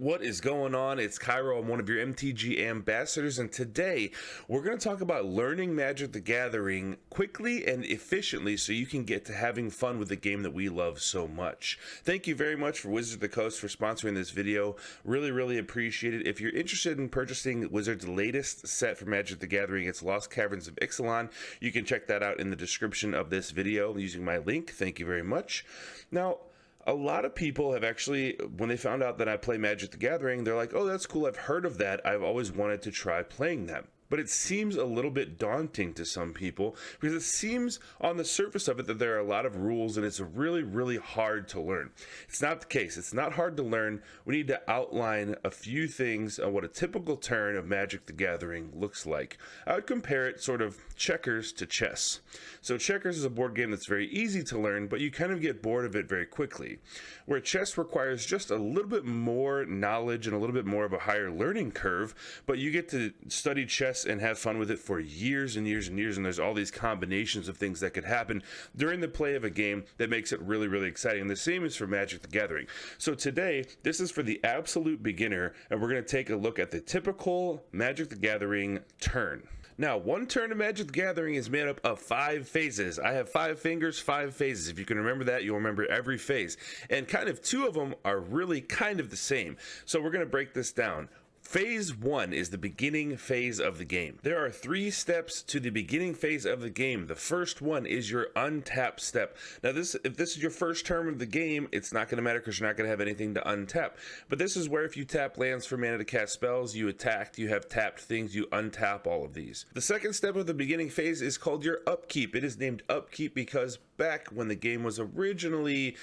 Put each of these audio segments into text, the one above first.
What is going on? It's Kaero. I'm one of your MTG ambassadors, and today we're going to talk about learning Magic the Gathering quickly and efficiently so you can get to having fun with the game that we love so much. Thank you very much for Wizards of the Coast for sponsoring this video. Really appreciate it. If you're interested in purchasing Wizards' latest set for Magic the Gathering, it's Lost Caverns of Ixalan. You can check that out in the description of this video using my link. Thank you very much. Now, a lot of people have actually, when they found out that I play Magic the Gathering, they're like, oh, that's cool, I've heard of that, I've always wanted to try playing that. But it seems a little bit daunting to some people because it seems on the surface of it that there are a lot of rules and it's really hard to learn. It's not the case. It's not hard to learn. We need to outline a few things on what a typical turn of Magic the Gathering looks like. I would compare it sort of checkers to chess. So checkers is a board game that's very easy to learn, but you kind of get bored of it very quickly. Where chess requires just a little bit more knowledge and a little bit more of a higher learning curve, but you get to study chess and have fun with it for years and years, and there's all these combinations of things that could happen during the play of a game that makes it really exciting. And the same is for Magic the Gathering. So today, this is for the absolute beginner, and we're going to take a look at the typical Magic the Gathering turn. Now, one turn of Magic the Gathering is made up of 5 phases. I have 5 fingers, 5 phases. If you can remember that, you'll remember every phase. And kind of 2 of them are really kind of the same. So we're going to break this down. Phase 1 is the beginning phase of the game. There are 3 steps to the beginning phase of the game. The first one is your untap step. Now, if this is your first turn of the game, it's not going to matter because you're not going to have anything to untap. But this is where if you tap lands for mana to cast spells, you attacked, you have tapped things, you untap all of these. The second step of the beginning phase is called your upkeep. It is named upkeep because back when the game was originally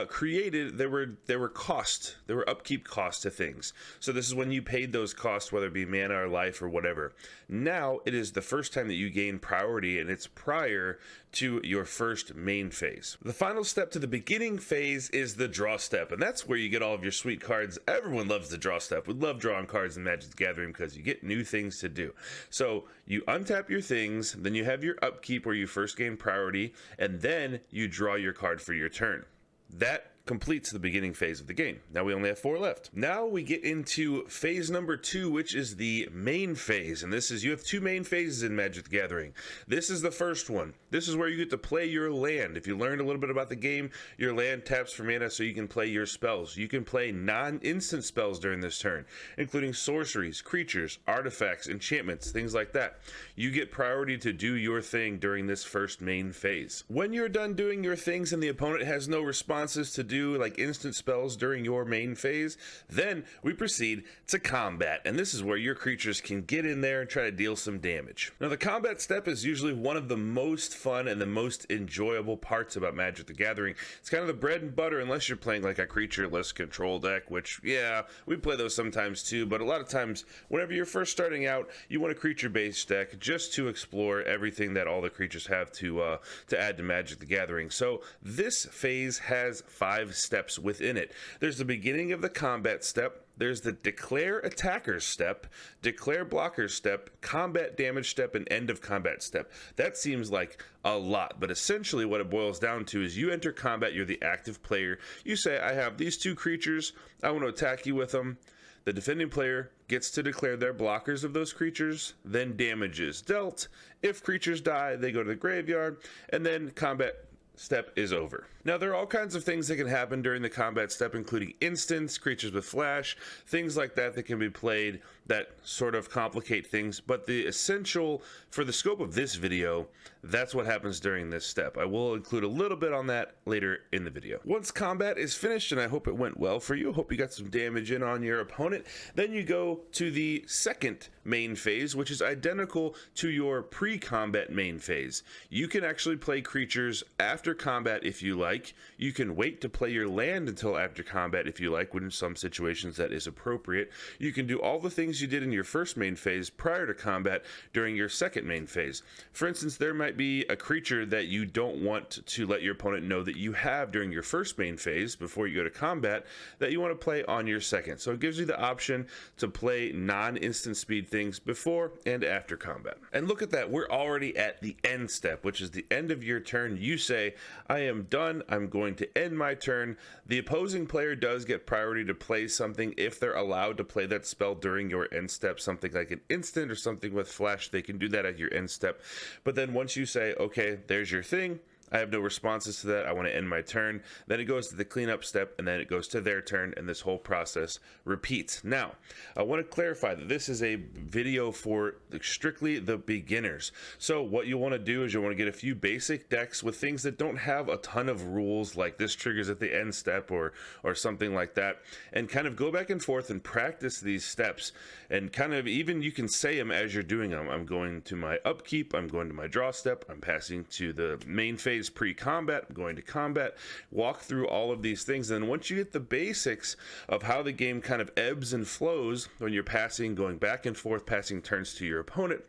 created, there were upkeep costs to things. So this is when you paid those costs, whether it be mana or life or whatever. Now it is the first time that you gain priority, and it's prior to your first main phase. The final step to the beginning phase is the draw step, and that's where you get all of your sweet cards. Everyone loves the draw step. We love drawing cards in Magic the Gathering because you get new things to do. So you untap your things, then you have your upkeep where you first gain priority, and then you draw your card for your turn. That completes the beginning phase of the game. Now we only have 4 left. Now we get into phase number 2, which is the main phase. And this is, you have 2 main phases in Magic the Gathering. This is the first one. This is where you get to play your land. If you learned a little bit about the game, your land taps for mana so you can play your spells. You can play non-instant spells during this turn, including sorceries, creatures, artifacts, enchantments, things like that. You get priority to do your thing during this first main phase. When you're done doing your things and the opponent has no responses to do like instant spells during your main phase, then we proceed to combat, and this is where your creatures can get in there and try to deal some damage. Now the combat step is usually one of the most fun and the most enjoyable parts about Magic the Gathering. It's kind of the bread and butter unless you're playing like a creature-less control deck, which yeah, we play those sometimes too, but a lot of times whenever you're first starting out, you want a creature-based deck just to explore everything that all the creatures have to add to Magic the Gathering. So this phase has 5 steps within it. There's the beginning of the combat step, there's the declare attackers step, declare blockers step, combat damage step, and end of combat step. That seems like a lot, but essentially what it boils down to is you enter combat, you're the active player, you say, I have these 2 creatures, I want to attack you with them. The defending player gets to declare their blockers of those creatures, then damage is dealt. If creatures die, they go to the graveyard, and then combat step is over. Now there are all kinds of things that can happen during the combat step, including instants, creatures with flash, things like that that can be played that sort of complicate things, but the essential for the scope of this video, that's what happens during this step. I will include a little bit on that later in the video. Once combat is finished, and I hope it went well for you, hope you got some damage in on your opponent, then you go to the second main phase, which is identical to your pre-combat main phase. You can actually play creatures after combat if you like. You can wait to play your land until after combat if you like, when in some situations that is appropriate. You can do all the things you did in your first main phase prior to combat during your second main phase. For instance, there might be a creature that you don't want to let your opponent know that you have during your first main phase before you go to combat that you want to play on your second. So it gives you the option to play non-instant speed things before and after combat. And look at that, we're already at the end step, which is the end of your turn. You say, I am done, I'm going to end my turn. The opposing player does get priority to play something if they're allowed to play that spell during your end step, something like an instant or something with flash. They can do that at your end step. But then once you say, okay, there's your thing, I have no responses to that, I want to end my turn, then it goes to the cleanup step, and then it goes to their turn, and this whole process repeats. Now, I want to clarify that this is a video for strictly the beginners. So what you want to do is you want to get a few basic decks with things that don't have a ton of rules, like this triggers at the end step or something like that, and kind of go back and forth and practice these steps, and kind of even you can say them as you're doing them. I'm going to my upkeep, I'm going to my draw step, I'm passing to the main phase pre-combat, I'm going to combat, walk through all of these things. And once you get the basics of how the game kind of ebbs and flows when you're passing, going back and forth, passing turns to your opponent,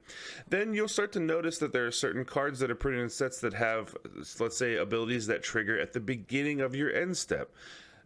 then you'll start to notice that there are certain cards that are put in sets that have, let's say, abilities that trigger at the beginning of your end step.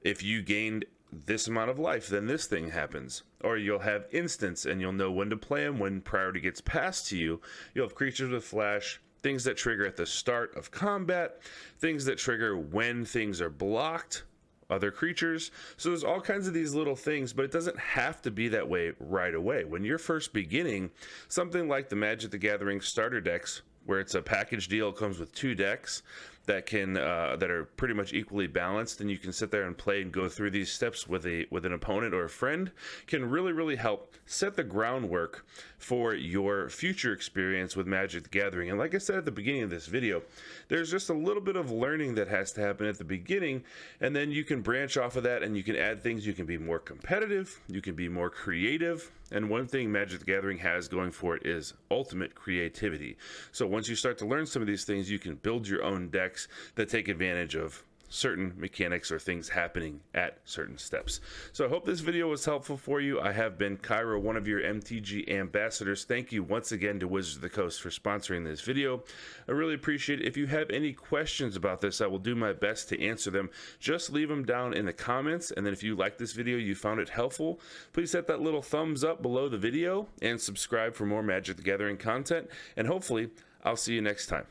If you gained this amount of life, then this thing happens. Or you'll have instants and you'll know when to play them. When priority gets passed to you, you'll have creatures with flash, things that trigger at the start of combat, things that trigger when things are blocked, other creatures. So there's all kinds of these little things, but it doesn't have to be that way right away. When you're first beginning, something like the Magic the Gathering starter decks, where it's a package deal, it comes with 2 decks that can that are pretty much equally balanced, and you can sit there and play and go through these steps with an opponent or a friend, can really help set the groundwork for your future experience with Magic the Gathering. And like I said at the beginning of this video, there's just a little bit of learning that has to happen at the beginning, and then you can branch off of that and you can add things. You can be more competitive, you can be more creative. And one thing Magic the Gathering has going for it is ultimate creativity. So once you start to learn some of these things, you can build your own decks that take advantage of certain mechanics or things happening at certain steps. So I hope this video was helpful for you. I have been Kaero, one of your MTG ambassadors. Thank you once again to Wizards of the Coast for sponsoring this video. I really appreciate it. If you have any questions about this, I will do my best to answer them. Just leave them down in the comments, and then if you like this video, you found it helpful, please hit that little thumbs up below the video and subscribe for more Magic the Gathering content, and hopefully I'll see you next time.